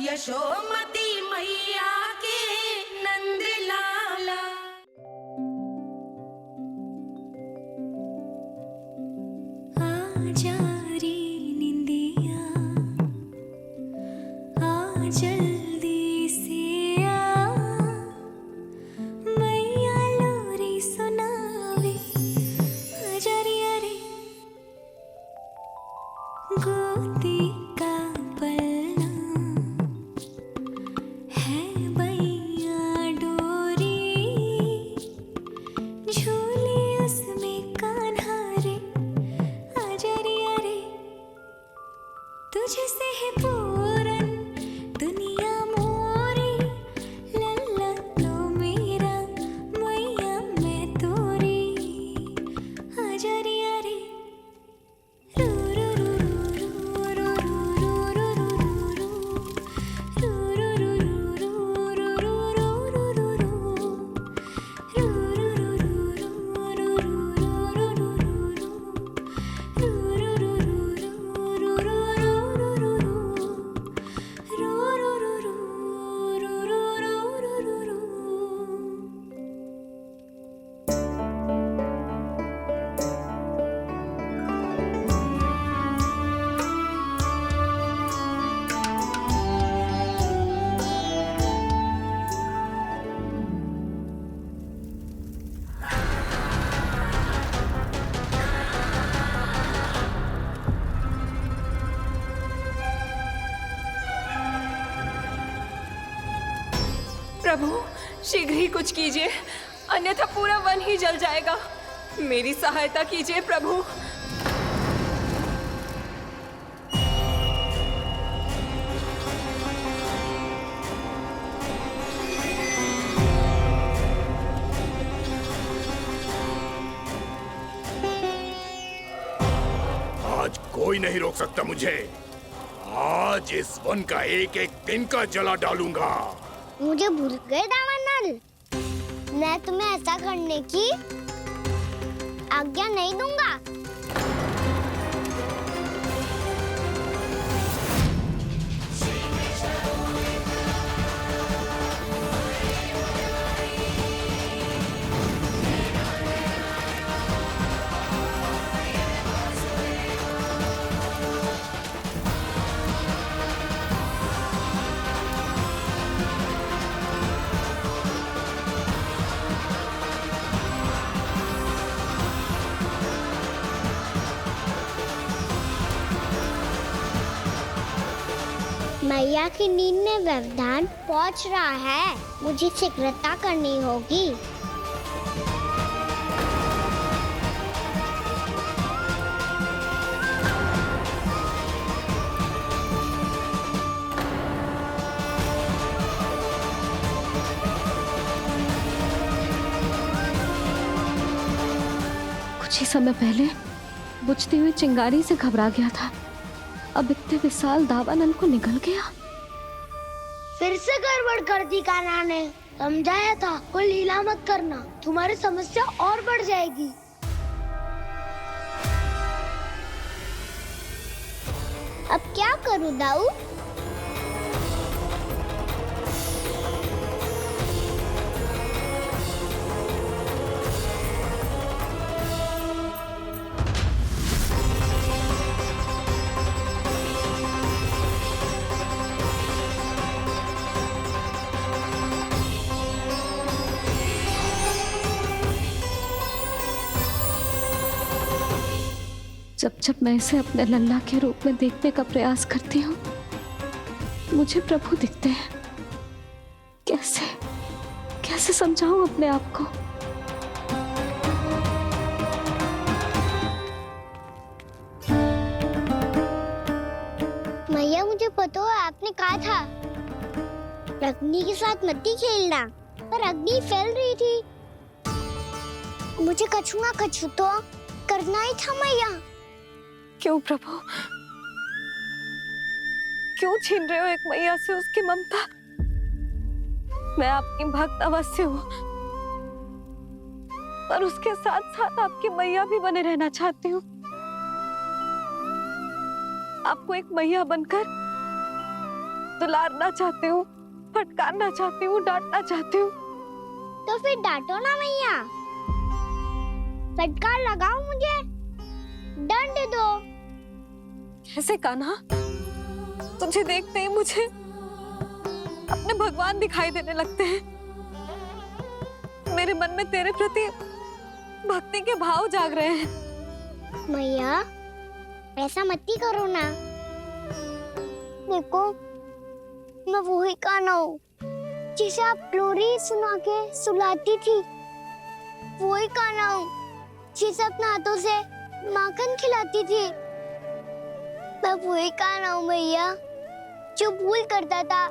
यशोमती मैया के नंद लाला। आजा रे निंदिया, आ जल्दी से आ, मैया लोरी सुनावे। आजा रे अरे गोदी का पलना है बैया डोरी, झूले उसमें कान्हा रे। आजा रे अरे तुझसे है पूरन दुनिया मोरी, लल्ला तो मेरा मैया मैं तोरी। आजा रे अरे रू रू रू रू रू रू रू रू रू रू रू रू रू रू रू प्रभु शीघ्र ही कुछ कीजिए, अन्यथा पूरा वन ही जल जाएगा। मेरी सहायता कीजिए प्रभु। आज कोई नहीं रोक सकता मुझे। आज इस वन का एक एक दिन का जला डालूंगा। मुझे भूल गए दामानल, मैं तुम्हें ऐसा करने की आज्ञा नहीं दूंगा। मैया की नींद में व्यवधान पहुंच रहा है, मुझे शीघ्रता करनी होगी। कुछ ही समय पहले बुझती हुई चिंगारी से घबरा गया था, अब इतने विशाल दावानल को निगल गया। फिर से गड़बड़ कर दी कान्हा ने। समझाया था कोई लीला मत करना, तुम्हारी समस्या और बढ़ जाएगी। अब क्या करूं दाऊ? जब जब मैं इसे अपने लल्ला के रूप में देखने का प्रयास करती हूँ, मुझे प्रभु दिखते हैं। कैसे कैसे समझाऊं अपने आप को? मैया मुझे पता है आपने कहा था अग्नि के साथ मत ही खेलना, पर अग्नि फैल रही थी। मुझे कछु ना कछु तो करना ही था मैया। क्यों प्रभु, क्यों छीन रहे हो एक मैया से उसकी ममता? मैं आपकी भक्त अवश्य हूँ, पर उसके साथ साथ आपकी मैया भी बने रहना चाहती हूँ। आपको एक मैया बनकर दुलारना चाहती हूँ, फटकारना चाहती हूँ, डांटना चाहती हूँ। तो फिर डांटो ना मैया, फटकार लगाओ, मुझे दंड दो। कैसे कान्हा? तुझे देखते ही मुझे अपने भगवान दिखाई देने लगते हैं। मेरे मन में तेरे प्रति भक्ति के भाव जाग रहे हैं। मैया ऐसा मत ही करो ना। देखो मैं वही कान्हा हूँ जिसे आप लोरी सुना के सुलाती थी। वही कान्हा हूँ जिसे अपने हाथों से माखन खिलाती थी। मैं वही कान्हा हूँ मैया जो भूल करता था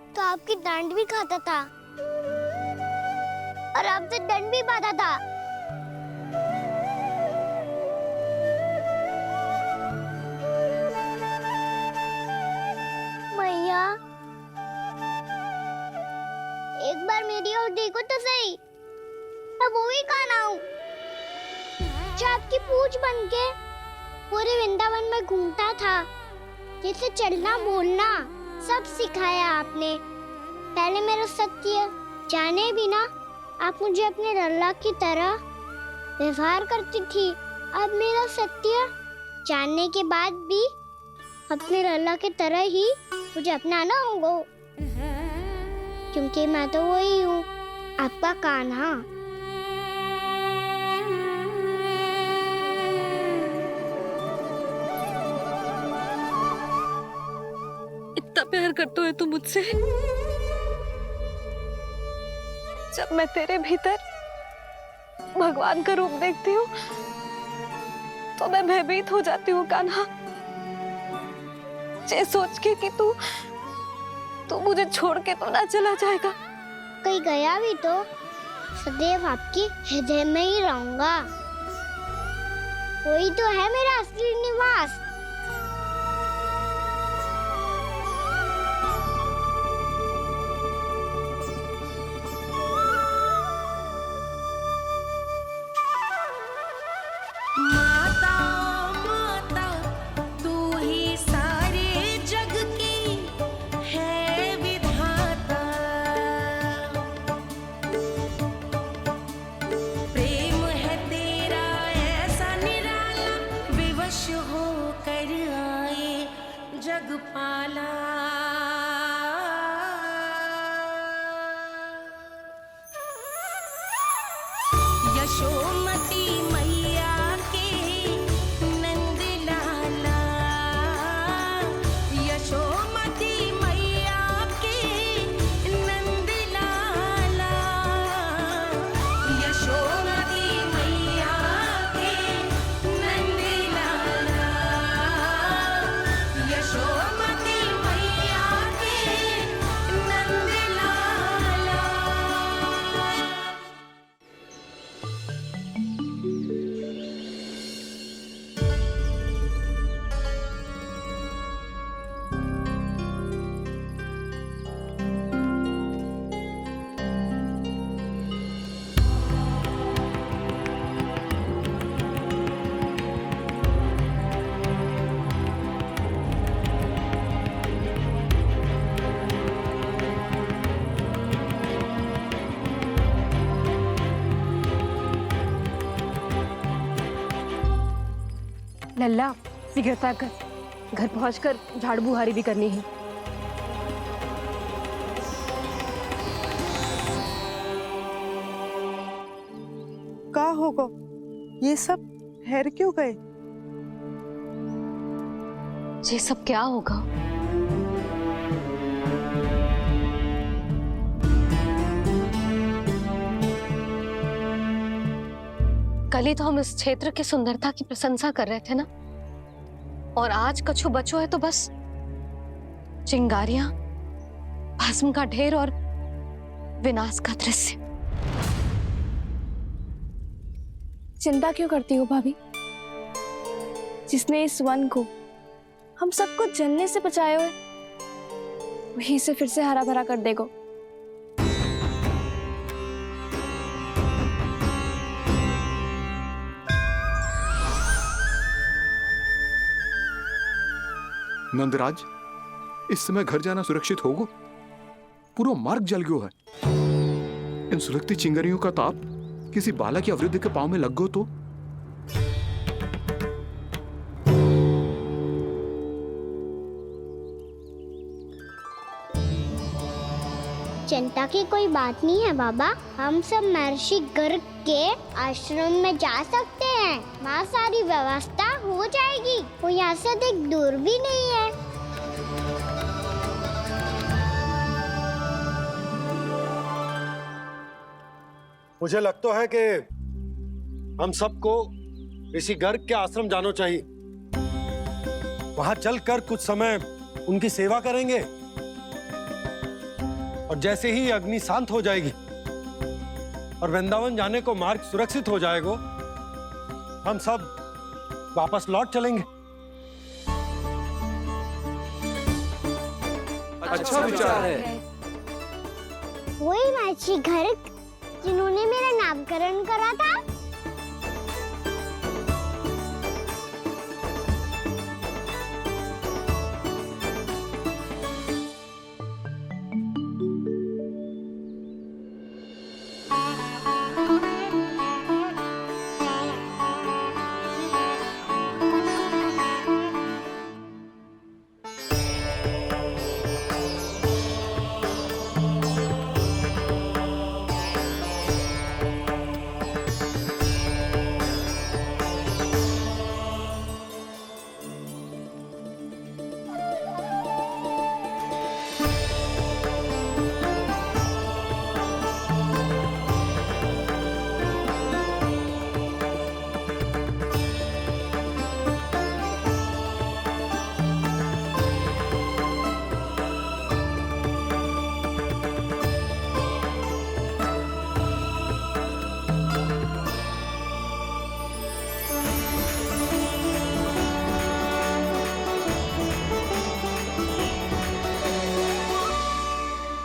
तो आपकी डांट भी खाता था और आपसे दंड भी पाता था। मैया एक बार मेरी ओर देखो तो सही। मैं वही कान्हा हूँ जो आपकी पूंछ बनके पूरे वृंदावन में घूमता था, जिसे चलना बोलना सब सिखाया आपने। पहले मेरा सत्य जाने बिना आप मुझे अपने लल्ला की तरह व्यवहार करती थी। अब मेरा सत्य जानने के बाद भी अपने लल्ला की तरह ही मुझे अपनाना होगा, क्योंकि मैं तो वही हूँ, आपका कान्हा। इतना प्यार करते हो तुम मुझसे? जब मैं तेरे भीतर भगवान का रूप देखती हूँ तो मैं भयभीत हो जाती हूँ कान्हा। ये सोच के कि तू मुझे छोड़ के तो ना चला जाएगा। कहीं गया भी तो सदैव आपके हृदय में ही रहूंगा। वही तो है मेरा असली निवास। यशोमती मैया के नंद लाला, यशोमती मैया के नंद लाला, यशोमती मैया के नंद लाला, यशोमती मैया के नंद लाला। लल्ला शीघ्रता कर, घर पहुंचकर झाड़ू बुहारी भी करनी है। का होगा? ये सब ठहर क्यों गए? ये सब क्या होगा? कल ही तो हम इस क्षेत्र की सुंदरता की प्रशंसा कर रहे थे ना, और आज कछु बचो है तो बस चिंगारियां, भस्म का ढेर और विनाश का दृश्य। चिंता क्यों करती हो भाभी? जिसने इस वन को हम सबको जलने से बचाए हुए, वही इसे फिर से हरा भरा कर देगा। नंदराज, इस समय घर जाना सुरक्षित होगो? पूरा मार्ग जल गयो है। इन सुलगती चिंगारियों का ताप किसी बालक या वृद्ध के पांव में लग गो तो? चिंता की कोई बात नहीं है बाबा, हम सब महर्षि गर्ग के आश्रम में जा सकते हैं। वहाँ सारी व्यवस्था हो जाएगी, वो यहाँ से देख दूर भी नहीं है। मुझे लगता है कि हम सबको ऋषि गर्ग के आश्रम जाना चाहिए। वहां चलकर कुछ समय उनकी सेवा करेंगे और जैसे ही अग्नि शांत हो जाएगी और वृंदावन जाने को मार्ग सुरक्षित हो जाएगा, हम सब वापस लौट चलेंगे। अच्छा विचार है। वही महर्षि गर्ग जिन्होंने मेरा नामकरण करा था।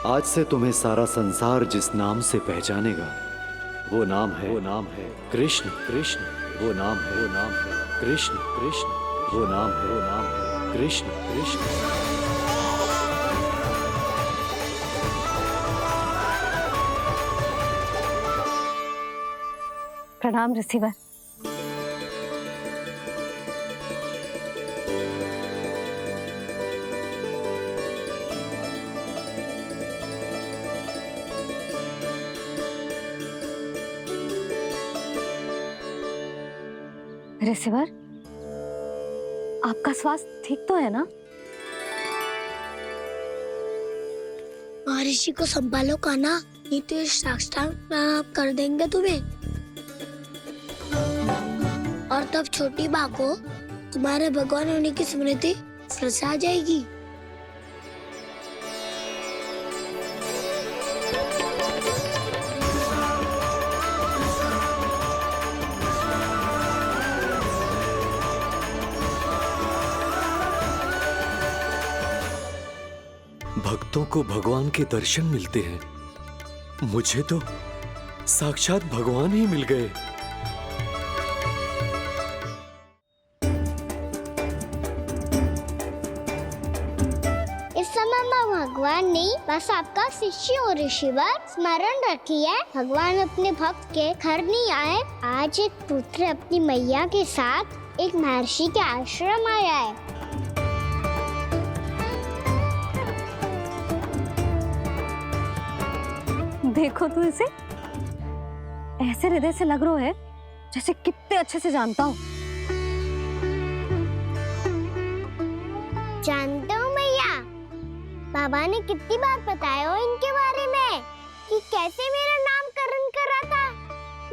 आज से तुम्हें सारा संसार जिस नाम से पहचानेगा वो नाम है कृष्ण। कृष्ण वो नाम है कृष्ण। कृष्ण वो नाम है कृष्ण। कृष्ण। प्रणाम ऋषिवर। ऋषिवर, आपका स्वास्थ्य ठीक तो है ना? महर्षि को संभालो कान्हा, नहीं तो ये साष्टांग प्रणाम कर देंगे तुम्हें। और तब छोटी बा को तुम्हारे भगवान होने की स्मृति फिर से आ जाएगी। भक्तों को भगवान के दर्शन मिलते हैं, मुझे तो साक्षात भगवान ही मिल गए। इस समय मैं भगवान नहीं, बस आपका शिष्य हूँ ऋषिवर। स्मरण रखिए, भगवान अपने भक्त के घर नहीं आए। आज एक पुत्र अपनी मैया के साथ एक महर्षि के आश्रम आया है। देखो तो इसे, ऐसे हृदय से लग रहा है जैसे कितने अच्छे से जानता हूँ। जानते हो मैया, बाबा ने कितनी बार बताया हो इनके बारे में कि कैसे मेरा नामकरण करा था,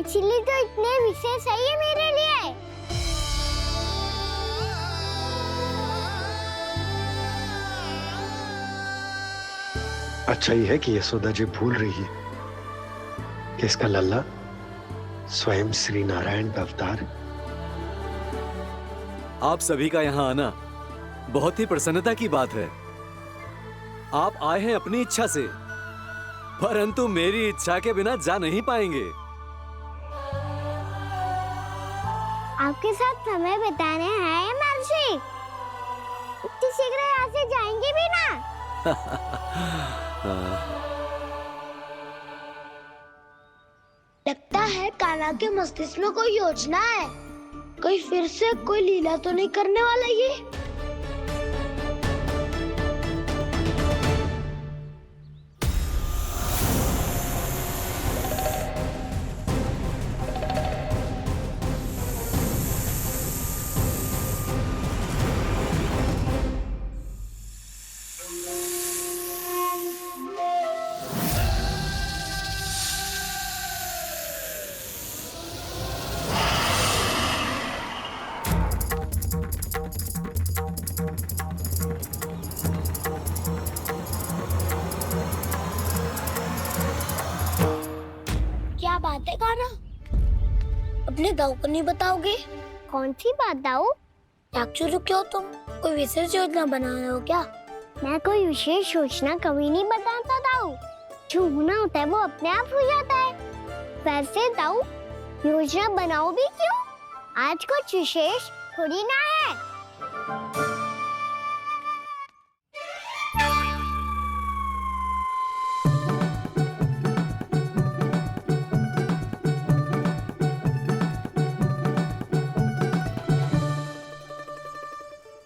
इसीलिए तो इतने विशेष है ये मेरे लिए। अच्छा ही है कि यशोदा जी भूल रही है कि इसका लल्ला स्वयं श्री नारायण का अवतार है। आप सभी का यहाँ आना बहुत ही प्रसन्नता की बात है। आप आए हैं अपनी इच्छा से, परंतु मेरी इच्छा के बिना जा नहीं पाएंगे। आपके साथ समय बिताने आए हैं महर्षि, इतनी शीघ्र यहाँ से जाएंगे भी ना? लगता है कान्हा के मस्तिष्क में कोई योजना है। कोई फिर से कोई लीला तो नहीं करने वाला ये? क्या बात है कान्हा? अपने दाऊ को नहीं बताओगे? कौन सी बात दाऊ? एक्चुअली क्यों तुम कोई विशेष योजना बना रहे हो क्या? मैं कोई विशेष योजना कभी नहीं बताता दाऊ। जो होना होता है वो अपने आप हो जाता है। वैसे दाऊ योजना बनाओ भी क्यों? आज कुछ विशेष थोड़ी ना है।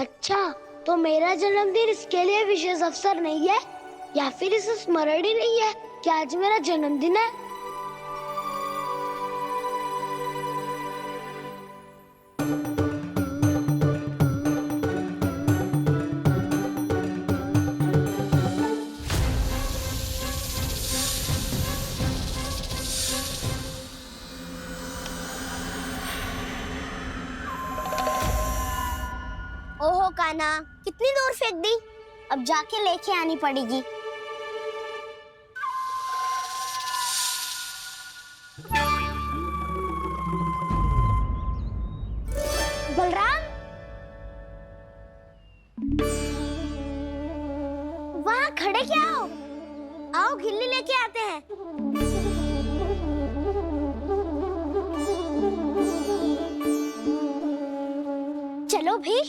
अच्छा, तो मेरा जन्मदिन इसके लिए विशेष अवसर नहीं है, या फिर इसे स्मरण ही नहीं है कि आज मेरा जन्मदिन है? ओहो कान्हा, कितनी दूर फेंक दी? अब जाके लेके आनी पड़ेगी। बलराम, वहाँ खड़े क्या हो? आओ घिल्ली लेके आते हैं। चलो भी।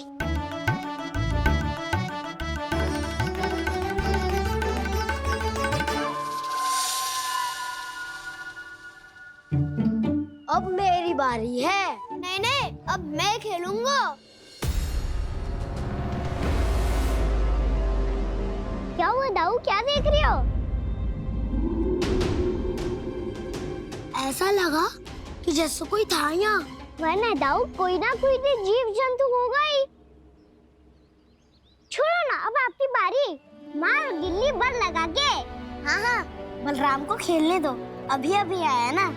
अब मेरी बारी है। नहीं नहीं, अब मैं खेलूंगा। क्या हुआ दाऊ, क्या देख रही हो? ऐसा लगा कि जैसे कोई था यहाँ। वरना दाऊ कोई ना कोई तो जीव जंतु होगा ही। छोड़ो ना, अब आपकी बारी। मार गिल्ली बर लगा के। हाँ हाँ, बलराम को खेलने दो, अभी अभी आया ना।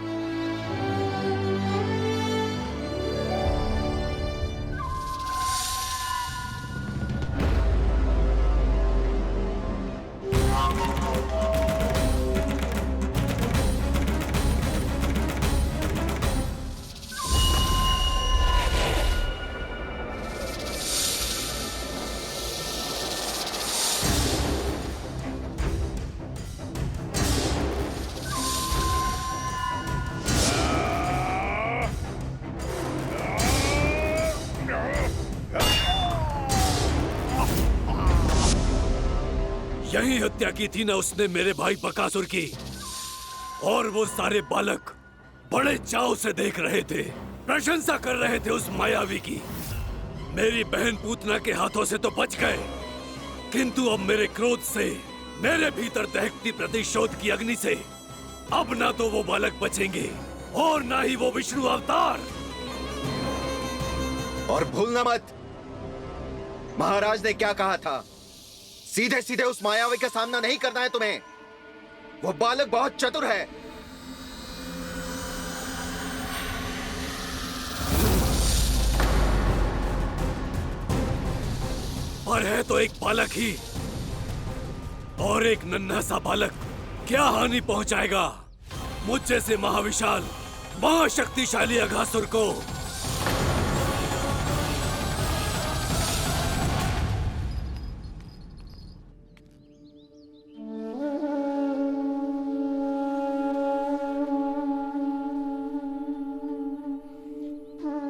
यही हत्या की थी ना उसने मेरे भाई बकासुर की, और वो सारे बालक बड़े चाव से देख रहे थे, प्रशंसा कर रहे थे उस मायावी की। मेरी बहन पूतना के हाथों से तो बच गए, किंतु अब मेरे क्रोध से, मेरे भीतर दहकती प्रतिशोध की अग्नि से अब ना तो वो बालक बचेंगे और ना ही वो विष्णु अवतार। और भूलना मत, महाराज ने क्या कहा था, सीधे सीधे उस मायावी का सामना नहीं करना है तुम्हें। वो बालक बहुत चतुर है। पर है तो एक बालक ही, और एक नन्हा सा बालक क्या हानि पहुंचाएगा मुझ जैसे महाविशाल महाशक्तिशाली अघासुर को।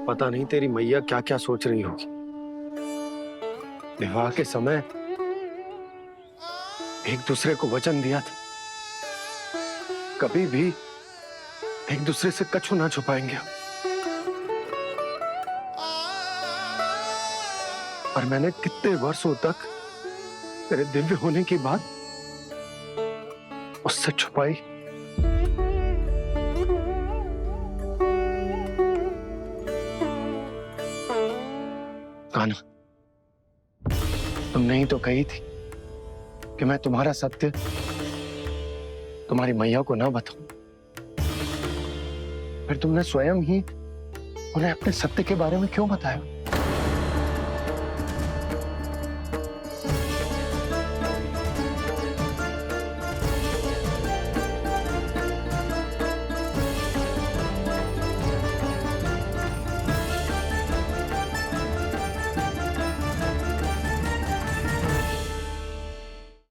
पता नहीं तेरी मैया क्या क्या सोच रही होगी। विवाह के समय एक दूसरे को वचन दिया था, कभी भी एक दूसरे से कछु ना छुपाएंगे। और मैंने कितने वर्षों तक तेरे दिव्य होने की बात उससे छुपाई। कान्हा, तुमने ही तो कही थी कि मैं तुम्हारा सत्य तुम्हारी मैया को ना बताऊं। फिर तुमने स्वयं ही उन्हें अपने सत्य के बारे में क्यों बताया?